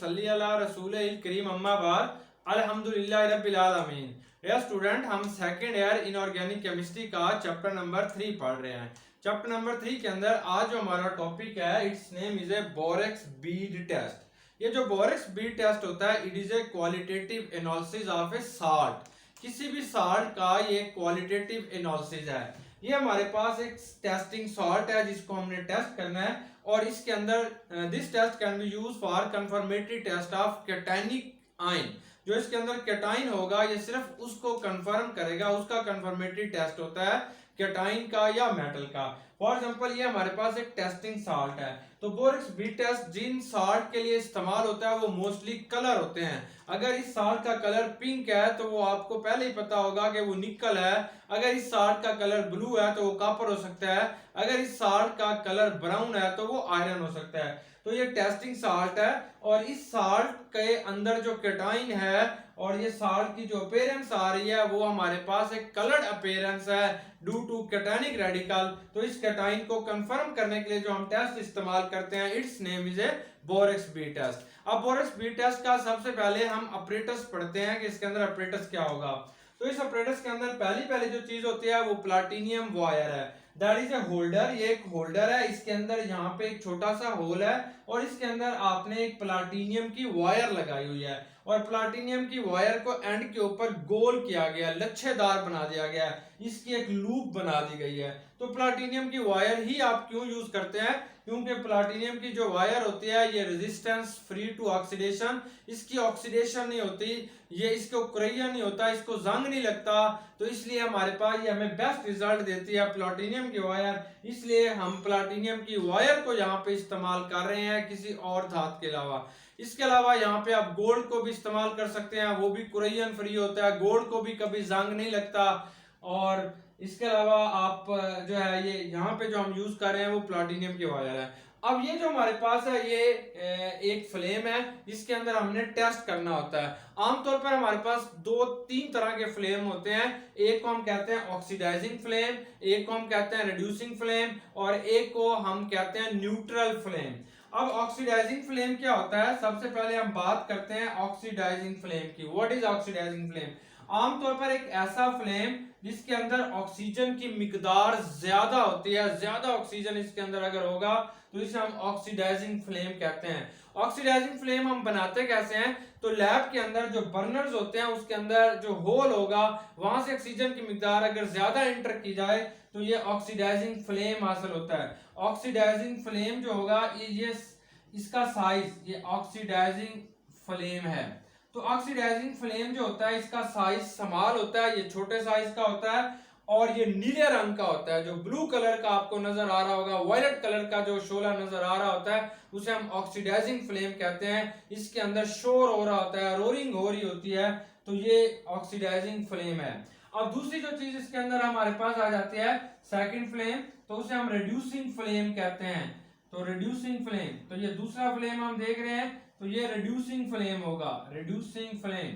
सल्ली अला रसूलिल करीम अम्मा बाद अल्हम्दुलिल्लाहि रब्बिल आलमीन। डियर स्टूडेंट, हम सेकंड ईयर इनऑर्गेनिक केमिस्ट्री का चैप्टर नंबर 3 पढ़ रहे हैं। चैप्टर नंबर 3 के अंदर आज जो हमारा टॉपिक है, its name is a borax bead test. ये जो बोरेक्स बीड टेस्ट होता है, it is a qualitative analysis of a salt. किसी भी साल्ट का ये क्वालिटेटिव एनालिसिस है। ये हमारे पास एक टेस्टिंग सॉल्ट है जिसको हमने टेस्ट करना है, और इसके अंदर this test can be use for confirmatory test of cationic ion. जो इसके अंदर कैटाइन होगा, ये सिर्फ उसको कंफर्म करेगा, उसका कंफर्मेटरी टेस्ट होता है कैटाइन का या मेटल का। फॉर एग्जांपल, ये हमारे पास एक टेस्टिंग साल्ट है, तो बोरेक्स बीड टेस्ट जिन साल्ट के लिए इस्तेमाल होता है वो मोस्टली कलर होते हैं। अगर इस साल्ट का कलर पिंक है तो वो आपको पहले ही पता होगा कि वो निकल है। अगर इस साल्ट का कलर ब्लू है तो वो कॉपर हो सकता है। अगर इस साल्ट का कलर ब्राउन है तो वो आयरन हो सकता है। तो ये टेस्टिंग साल्ट है, और इस साल्ट के अंदर जो कैटाइन है और ये साल्ट की जो अपीयरेंस आ रही है वो हमारे पास एक कलर्ड अपीयरेंस है ड्यू टू कैटायनिक रेडिकल। तो इस कैटाइन को कंफर्म करने के लिए जो हम टेस्ट इस्तेमाल करते हैं, its name is a borax bead test. अब बोरेक्स बीड टेस्ट का सबसे पहले हम ऑपरेटर्स पढ़ते हैं कि इसके अंदर ऑपरेटर्स क्या होगा। तो इस ऑपरेटर्स के अंदर पहली जो चीज होती है वो प्लाटिनियम वायर है। That is A holder. ये एक होल्डर है, इसके अंदर यहाँ पे एक छोटा सा होल है और इसके अंदर आपने एक प्लाटिनियम की वायर लगाई हुई है, और प्लाटिनियम की वायर को एंड के ऊपर गोल किया गया, लच्छेदार बना दिया गया है, इसकी एक लूप बना दी गई है। तो प्लाटिनियम की वायर ही आप क्यों यूज करते हैं? क्योंकि प्लाटिनियम की जो वायर होती है ये रेजिस्टेंस फ्री टू ऑक्सीडेशन, इसकी ऑक्सीडेशन नहीं होती, ये इसको क्रैया नहीं होता, इसको जंग नहीं लगता, तो इसलिए हमारे पास ये हमें बेस्ट रिजल्ट देती है प्लाटिनियम की वायर। इसलिए हम प्लाटिनियम की वायर को यहाँ पे इस्तेमाल कर रहे हैं किसी और धातु के अलावा। इसके अलावा यहाँ पे आप गोल्ड को भी इस्तेमाल कर सकते हैं, वो भी कुरैयन फ्री होता है, गोल्ड को भी कभी जंग नहीं लगता। और इसके अलावा आप जो है ये यहाँ पे जो हम यूज कर रहे हैं वो प्लाटिनियम की वायर है। अब ये जो हमारे पास है ये एक फ्लेम है, इसके अंदर हमने टेस्ट करना होता है। आमतौर पर हमारे पास 2-3 तरह के फ्लेम होते हैं। एक को हम कहते हैं ऑक्सीडाइजिंग फ्लेम, एक को हम कहते हैं रिड्यूसिंग फ्लेम, और एक को हम कहते हैं न्यूट्रल फ्लेम। अब ऑक्सीडाइजिंग फ्लेम क्या होता है? सबसे पहले हम बात करते हैं ऑक्सीडाइजिंग फ्लेम की। What is oxidizing flame? आमतौर पर एक ऐसा फ्लेम जिसके अंदर ऑक्सीजन की मिकदार ज्यादा होती है, ज्यादा ऑक्सीजन इसके अंदर अगर होगा तो इसे हम ऑक्सीडाइजिंग फ्लेम कहते हैं। ऑक्सीडाइजिंग फ्लेम हम बनाते कैसे हैं? तो लैब के अंदर जो बर्नर्स होते हैं उसके अंदर जो होल होगा वहां से ऑक्सीजन की मिकदार अगर ज्यादा एंटर की जाए तो ये ऑक्सीडाइजिंग फ्लेम हासिल होता है। ऑक्सीडाइजिंग फ्लेम जो होगा ये इसका साइज, ये ऑक्सीडाइजिंग फ्लेम है। तो ऑक्सीडाइजिंग फ्लेम जो होता है इसका साइज स्मॉल होता है, ये छोटे साइज का होता है, और ये नीले रंग का होता है। जो ब्लू कलर का आपको नजर आ रहा होगा, वायलेट कलर का जो शोला नजर आ रहा होता है उसे हम ऑक्सीडाइजिंग फ्लेम कहते हैं। इसके अंदर शोर हो रहा होता है, रोरिंग हो रही होती है, तो ये ऑक्सीडाइजिंग फ्लेम है। अब दूसरी जो चीज इसके अंदर हमारे पास आ जाती है सेकंड फ्लेम, तो उसे हम रिड्यूसिंग फ्लेम कहते हैं। तो रिड्यूसिंग फ्लेम, तो ये दूसरा फ्लेम हम देख रहे हैं, तो ये रिड्यूसिंग फ्लेम होगा। रिड्यूसिंग फ्लेम,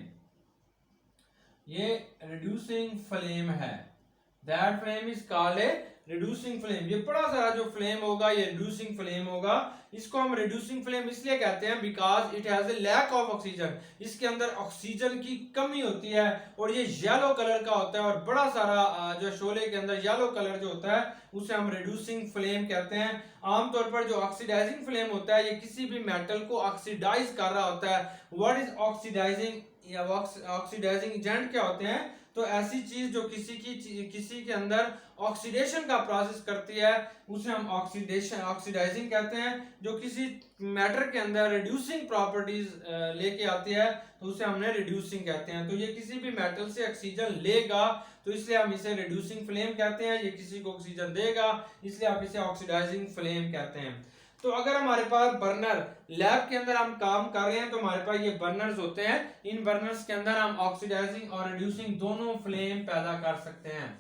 ये रिड्यूसिंग फ्लेम है। That flame is called a reducing flame. ये बड़ा सारा जो फ्लेम होगा ये रिड्यूसिंग फ्लेम होगा। इसको हम रिड्यूसिंग फ्लेम इसलिए कहते हैं because it has a lack of oxygen. इसके अंदर ऑक्सीजन की कमी होती है, और ये येलो कलर का होता है, और बड़ा सारा जो शोले के अंदर येलो कलर जो होता है उसे हम रिड्यूसिंग फ्लेम कहते हैं। आमतौर पर जो ऑक्सीडाइजिंग फ्लेम होता है ये किसी भी मेटल को ऑक्सीडाइज कर रहा होता है। व्हाट इज ऑक्सीडाइजिंग या ऑक्सीडाइजिंग एजेंट क्या होते हैं? तो ऐसी चीज जो किसी के अंदर ऑक्सीडेशन का प्रोसेस करती है उसे हम ऑक्सीडाइजिंग कहते हैं। जो किसी मैटर के अंदर रिड्यूसिंग प्रॉपर्टीज लेके आती है तो उसे हमने रिड्यूसिंग कहते हैं। तो ये किसी भी मेटल से ऑक्सीजन लेगा तो इसलिए हम इसे रिड्यूसिंग फ्लेम कहते हैं। ये किसी को ऑक्सीजन देगा इसलिए आप इसे ऑक्सीडाइजिंग फ्लेम कहते हैं। तो अगर हमारे पास बर्नर लैब के अंदर हम काम कर रहे हैं तो हमारे पास ये बर्नर्स होते हैं। इन बर्नर्स के अंदर हम ऑक्सीडाइजिंग और रिड्यूसिंग दोनों फ्लेम पैदा कर सकते हैं।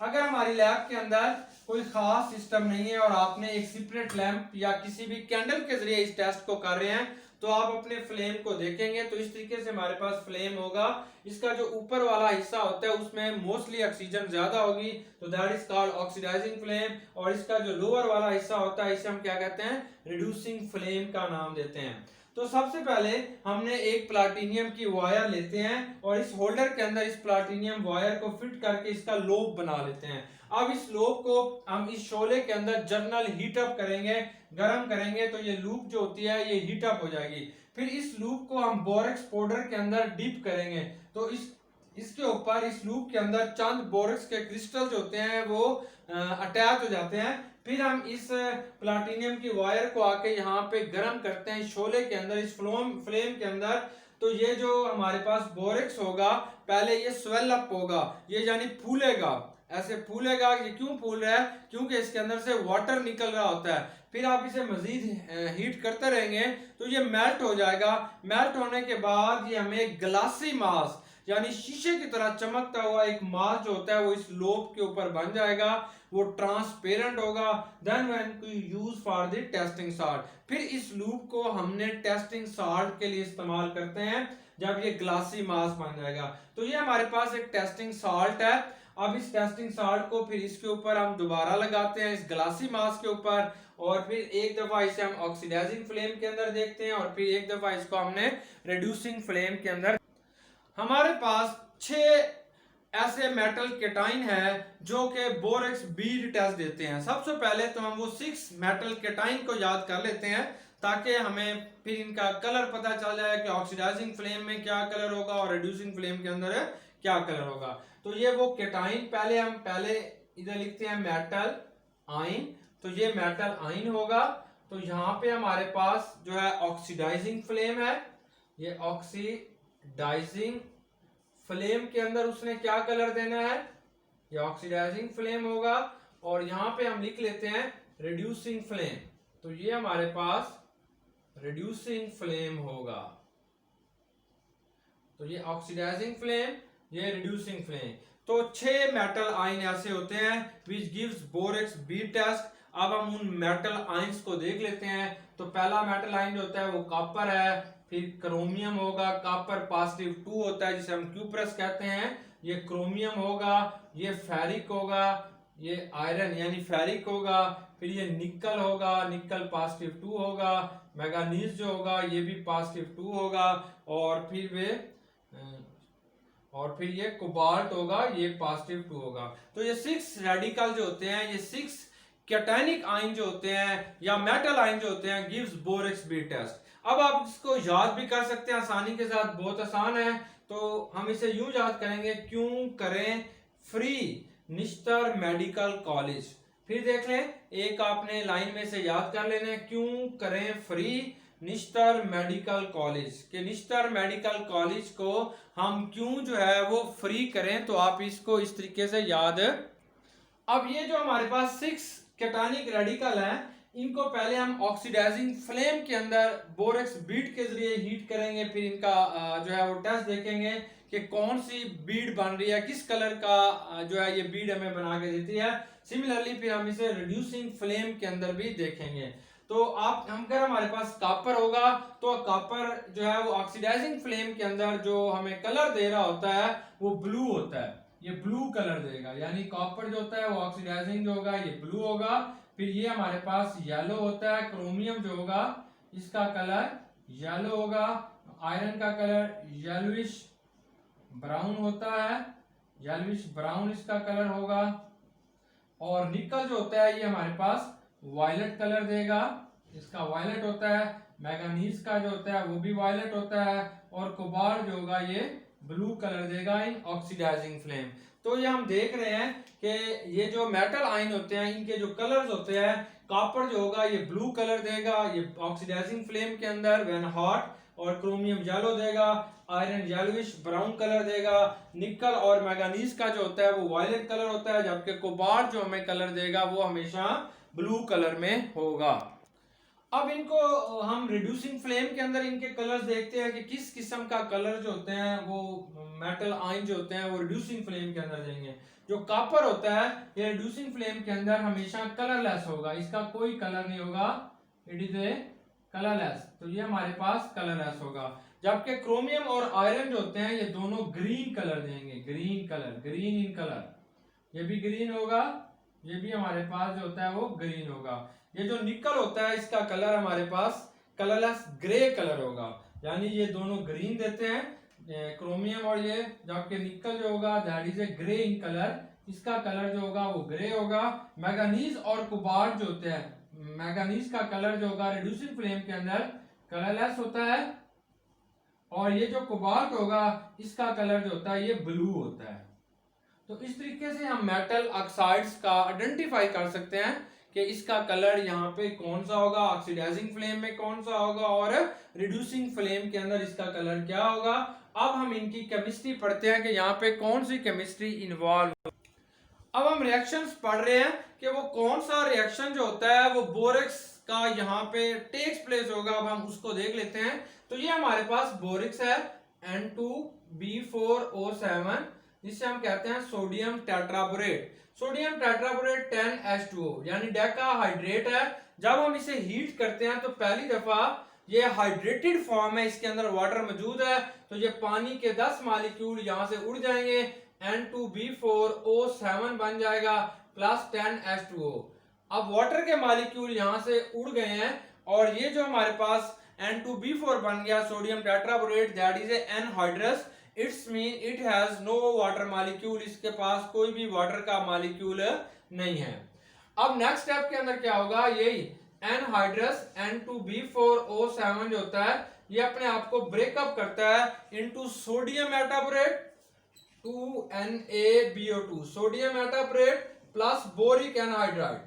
अगर हमारी लैब के अंदर कोई खास सिस्टम नहीं है और आपने एक सेपरेट लैंप या किसी भी कैंडल के जरिए इस टेस्ट को कर रहे हैं तो आप अपने फ्लेम को देखेंगे तो इस तरीके से हमारे पास फ्लेम होगा। इसका जो ऊपर वाला हिस्सा होता है उसमें मोस्टली ऑक्सीजन ज्यादा होगी, तो that is called oxidizing flame. और इसका जो लोअर वाला हिस्सा होता है इसे हम क्या कहते हैं? रिड्यूसिंग फ्लेम का नाम देते हैं। तो सबसे पहले हमने एक प्लाटिनियम की वायर लेते हैं और इस होल्डर के अंदर इस प्लाटिनियम वायर को फिट करके इसका लोब बना लेते हैं। अब इस लोब को हम इस शोले के अंदर जर्नल हीट अप करेंगे, गर्म करेंगे, तो ये लूप जो होती है ये हीट अप हो जाएगी। फिर इस लूप को हम बोरेक्स पाउडर के अंदर डिप करेंगे, तो इसके ऊपर इस लूप के अंदर चंद बोरेक्स के क्रिस्टल जो होते हैं वो अटैच हो जाते हैं। फिर हम इस प्लाटिनियम की वायर को आके यहाँ पे गर्म करते हैं शोले के अंदर, इस फ्लेम के अंदर। तो ये जो हमारे पास बोरेक्स होगा पहले ये स्वेल अप होगा, ये यानी फूलेगा, ऐसे फूलेगा। ये क्यों फूल रहा है? क्योंकि इसके अंदर से वाटर निकल रहा होता है। फिर आप इसे मजीद हीट करते रहेंगे तो ये मेल्ट हो जाएगा। मेल्ट होने के बाद ये हमें ग्लासी मास यानी शीशे की तरह चमकता हुआ एक मास जो होता है वो इस लोब के ऊपर बन जाएगा, वो ट्रांसपेरेंट होगा। Then when we use for the testing salt, फिर इस लूप को हमने टेस्टिंग सॉल्ट के लिए इस्तेमाल करते हैं जब ये ग्लासी मास बन जाएगा। तो ये हमारे पास एक टेस्टिंग सॉल्ट है। अब इस टेस्टिंग सॉल्ट को फिर इसके ऊपर हम दोबारा लगाते हैं, इस ग्लासी मास के ऊपर, और फिर एक दफा इसे हम ऑक्सीडाइजिंग फ्लेम के अंदर देखते हैं, और फिर एक दफा इसको हमने रिड्यूसिंग फ्लेम के अंदर। हमारे पास 6 ऐसे मेटल केटाइन है जो कि बोरेक्स बीड टेस्ट देते हैं। सबसे पहले तो हम वो 6 मेटल केटाइन को याद कर लेते हैं ताकि हमें फिर इनका कलर पता चल जाए कि ऑक्सीडाइजिंग फ्लेम में क्या कलर होगा और रिड्यूसिंग फ्लेम के अंदर क्या कलर होगा। तो ये वो केटाइन, पहले इधर लिखते हैं मेटल आइन, तो ये मेटल आइन होगा। तो यहाँ पे हमारे पास जो है ऑक्सीडाइजिंग फ्लेम है, ये ऑक्सीडाइजिंग फ्लेम के अंदर उसने क्या कलर देना है, ये ऑक्सीडाइजिंग फ्लेम होगा। और यहां पे हम लिख लेते हैं रिड्यूसिंग फ्लेम, तो ये हमारे पास रिड्यूसिंग फ्लेम होगा। तो ये ऑक्सीडाइजिंग फ्लेम, ये रिड्यूसिंग फ्लेम। तो 6 मेटल आयन ऐसे होते हैं which gives borax bead test. अब हम उन मेटल आयंस को देख लेते हैं। तो पहला मेटल आयन जो होता है वो कॉपर है, फिर क्रोमियम होगा, कॉपर +2 होता है जिसे हम क्यूप्रस कहते हैं, ये क्रोमियम होगा, ये फेरिक होगा, ये आयरन यानी फेरिक होगा, फिर ये निकल होगा, निकल +2 होगा, मैंगनीज जो होगा ये भी +2 होगा, और फिर ये कोबाल्ट होगा, ये +2 होगा। तो ये 6 रेडिकल जो होते हैं, ये 6 कैटायनिक आयन जो होते हैं या मेटल आयन जो होते हैं गिव्स बोरेक्स बीड टेस्ट। अब आप इसको याद भी कर सकते हैं आसानी के साथ, बहुत आसान है। तो हम इसे यूं याद करेंगे, क्यों करें फ्री निश्तर मेडिकल कॉलेज। फिर देख लें, एक आपने लाइन में से याद कर लेना, क्यों करें फ्री निश्तर मेडिकल कॉलेज, के निश्तर मेडिकल कॉलेज को हम क्यों जो है वो फ्री करें। तो आप इसको इस तरीके से याद। अब ये जो हमारे पास 6 कैटायनिक रेडिकल हैं, इनको पहले हम ऑक्सीडाइजिंग फ्लेम के अंदर बोरेक्स बीड के जरिए हीट करेंगे, फिर इनका जो है वो टेस्ट देखेंगे कि कौन सी बीड बन रही है, किस कलर का जो है ये बीड हमें बना के देती है। सिमिलरली फिर हम इसे रिड्यूसिंग फ्लेम के अंदर भी देखेंगे। तो आप अगर हमारे पास कॉपर होगा तो कॉपर जो है वो ऑक्सीडाइजिंग फ्लेम के अंदर जो हमें कलर दे रहा होता है वो ब्लू होता है, ये ब्लू कलर देगा, यानी कॉपर जो होता है वो ऑक्सीडाइजिंग जो होगा ये ब्लू होगा। फिर ये हमारे पास येलो होता है, क्रोमियम जो होगा इसका कलर येलो होगा, आयरन का कलर येलोइश ब्राउन होता है, येलोइश ब्राउन इसका कलर होगा। और निकल जो होता है ये हमारे पास वायलेट कलर देगा, इसका वायलेट होता है। मैंगनीज का जो होता है वो भी वायलेट होता है, और कोबाल्ट जो होगा ये ब्लू कलर देगा इन ऑक्सीडाइजिंग फ्लेम। तो ये हम देख रहे हैं कि ये जो मेटल आयन होते हैं इनके जो कलर्स होते हैं, कॉपर जो होगा ये ब्लू कलर देगा ये ऑक्सीडाइजिंग फ्लेम के अंदर व्हेन हॉट, और क्रोमियम येलो देगा, आयरन येलोइश ब्राउन कलर देगा, निकल और मैंगनीज का जो होता है वो वायलेट कलर होता है, जबकि कोबाल्ट जो हमें कलर देगा वो हमेशा ब्लू कलर में होगा। अब इनको हम रिड्यूसिंग फ्लेम के अंदर इनके कलर्स देखते हैं कि किस किस्म का कलर जो होते हैं वो मेटल आयन जो होते हैं वो रिड्यूसिंग फ्लेम के अंदर देंगे। जो कॉपर होता है ये रिड्यूसिंग फ्लेम के अंदर हमेशा कलरलेस होगा, इसका कोई कलर नहीं होगा, इट इज ए कलरलेस, तो ये हमारे पास कलरलेस होगा। जबकि क्रोमियम और आयरन जो होते हैं ये दोनों ग्रीन कलर देंगे, green colour, green in colour, ये भी ग्रीन होगा, ये भी हमारे पास जो होता है वो ग्रीन होगा। ये जो निकल होता है इसका कलर हमारे पास कलरलेस ग्रे कलर होगा, यानी ये दोनों ग्रीन देते हैं, क्रोमियम और ये जबकि निकल जो होगा that is A grey in colour, इसका कलर जो होगा वो ग्रे होगा। मैंगनीज और कोबाल्ट जो होते हैं, मैंगनीज का कलर जो होगा रिड्यूसिंग फ्लेम के अंदर कलरलेस होता है, और ये जो कोबाल्ट होगा इसका कलर जो होता है ये ब्लू होता है। तो इस तरीके से हम मेटल ऑक्साइड्स का आइडेंटिफाई कर सकते हैं कि इसका कलर यहाँ पे कौन सा होगा, ऑक्सीडाइजिंग फ्लेम में कौन सा होगा और रिड्यूसिंग फ्लेम के अंदर इसका कलर क्या होगा। अब हम इनकी केमिस्ट्री पढ़ते हैं कि यहाँ पे कौन सी केमिस्ट्री इन्वॉल्व। अब हम रिएक्शंस पढ़ रहे हैं कि वो कौन सा रिएक्शन जो होता है वो बोरेक्स का यहाँ पे टेक्स प्लेस होगा। अब हम उसको देख लेते हैं। तो ये हमारे पास बोरिक्स है N2B4O7, जिससे हम कहते हैं sodium tetraborate. Sodium tetraborate 10H2O यानी डेकाहाइड्रेट है। जब हम इसे हीट करते हैं तो पहली दफा ये हाइड्रेटेड फॉर्म है, इसके अंदर वाटर मौजूद है, तो ये पानी के 10 मॉलिक्यूल यहां से उड़ जाएंगे, N2B4O7 बन जाएगा प्लस 10H2O। अब वाटर के मॉलिक्यूल यहां से उड़ गए हैं और ये जो हमारे पास N2B4 बन गया sodium tetraborate, that is a anhydrous, it's mean it has no water molecule, इसके पास कोई भी वाटर का मॉलिक्यूल नहीं है। अब नेक्स्ट स्टेप के अंदर क्या होगा, यही एनहाइड्रस N2B4O7 जो होता है ये अपने आप को ब्रेकअप करता है into sodium metaborate 2NaBO2, sodium metaborate plus boric anhydride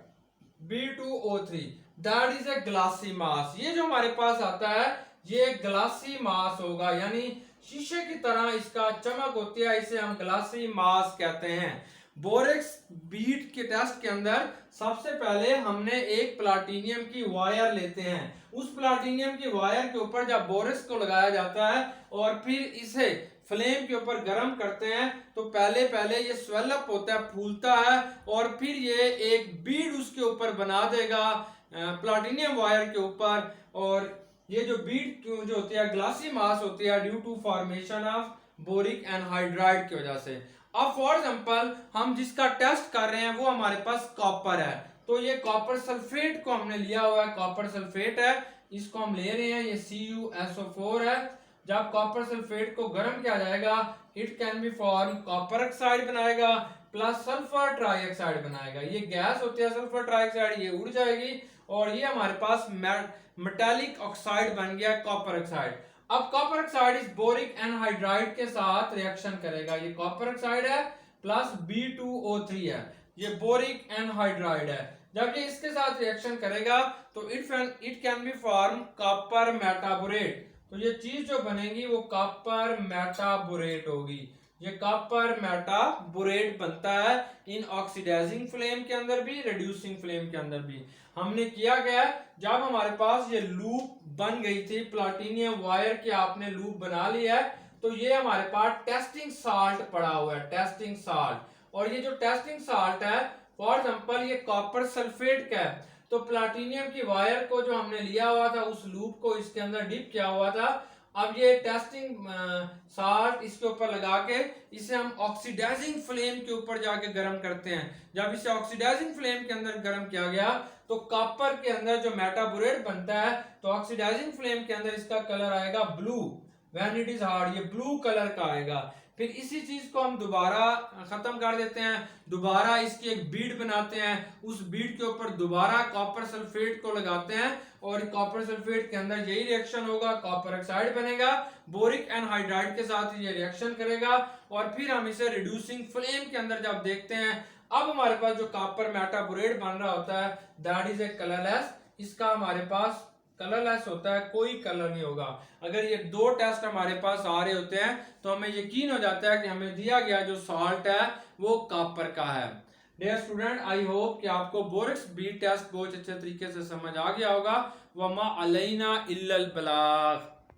B2O3, that is a glassy mass. ये जो हमारे पास आता है ये ग्लासी मास होगा, यानी शीशे की तरह इसका चमक होती है, इसे हम ग्लासी मास कहते हैं। बोरेक्स बीट के टेस्ट के अंदर सबसे पहले हमने एक प्लाटिनियम की वायर लेते हैं, उस प्लाटिनियम की वायर के ऊपर जब बोरेक्स को लगाया जाता है और फिर इसे फ्लेम के ऊपर गर्म करते हैं तो पहले पहले ये स्वेल अप होता है, फूलता है, और फिर ये एक बीड उसके ऊपर बना देगा प्लाटिनियम वायर के ऊपर, और ये जो बीड जो होती है ग्लासी मास होती है due to formation of boric anhydride की वजह से। अब फॉर एग्जांपल हम जिसका टेस्ट कर रहे हैं वो हमारे पास कॉपर है, तो ये कॉपर सल्फेट को हमने लिया हुआ है, कॉपर सल्फेट है, इसको हम ले रहे हैं, ये CuSO4 है। जब कॉपर सल्फेट को गर्म किया जाएगा it can be form copper oxide बनाएगा प्लस सल्फर ट्राइऑक्साइड बनाएगा। ये गैस होती है सल्फर ट्राइऑक्साइड, ये उड़ जाएगी और ये हमारे पास मेटालिक ऑक्साइड बन गया कॉपर ऑक्साइड। अब कॉपर ऑक्साइड इस बोरिक एनहाइड्राइड के साथ रिएक्शन करेगा, ये कॉपर ऑक्साइड है प्लस B2O3 है, ये बोरिक एनहाइड्राइड है। जब ये इसके साथ रिएक्शन करेगा तो it can be form copper metaborate, तो ये चीज जो बनेगी वो कॉपर मेटाबोरेट होगी। ये कॉपर मेटाबोरेट बनता है इन ऑक्सीडाइजिंग फ्लेम के अंदर भी, रिड्यूसिंग फ्लेम के अंदर भी। हमने किया गया जब हमारे पास ये लूप बन गई थी प्लाटिनियम वायर के, आपने लूप बना लिया है, तो ये हमारे पास टेस्टिंग साल्ट पड़ा हुआ है, टेस्टिंग साल्ट। और ये जो टेस्टिंग साल्ट है फॉर एग्जांपल ये कॉपर सल्फेट का है, तो प्लाटिनियम की वायर को जो हमने लिया हुआ था उस लूप को इसके अंदर डिप किया हुआ था, अब ये टेस्टिंग साल्ट इसके ऊपर लगा के इसे हम ऑक्सीडाइजिंग फ्लेम के ऊपर जाके गर्म करते हैं। जब इसे ऑक्सीडाइजिंग फ्लेम के अंदर गर्म किया गया तो कॉपर के अंदर जो मेटाबोरेट बनता है, तो ऑक्सीडाइजिंग फ्लेम के अंदर इसका कलर आएगा blue, when it is hard ये ब्लू कलर का आएगा। फिर इसी चीज को हम दोबारा खत्म कर देते हैं, दोबारा इसकी एक बीड बनाते हैं, उस बीड के ऊपर दोबारा कॉपर सल्फेट को लगाते हैं और कॉपर सल्फेट के अंदर यही रिएक्शन होगा, कॉपर ऑक्साइड बनेगा, बोरिक एनहाइड्राइड के साथ ये रिएक्शन करेगा और फिर हम इसे रिड्यूसिंग फ्लेम के अंदर जब देखते हैं, अब हमारे पास जो कॉपर मेटाबोरेट बन रहा होता है दैट इज ए कलरलेस। इसका हमारे पास कलरलेस होता है, कोई कलर नहीं होगा। अगर ये दो टेस्ट हमारे पास आ रहे होते हैं तो हमें यकीन हो जाता है कि हमें दिया गया जो सॉल्ट है वो कॉपर का है। डियर स्टूडेंट, आई होप कि आपको बोरिक्स बीट टेस्ट बहुत अच्छे तरीके से समझ आ गया होगा। वमा अलैना इल्लल बलाग।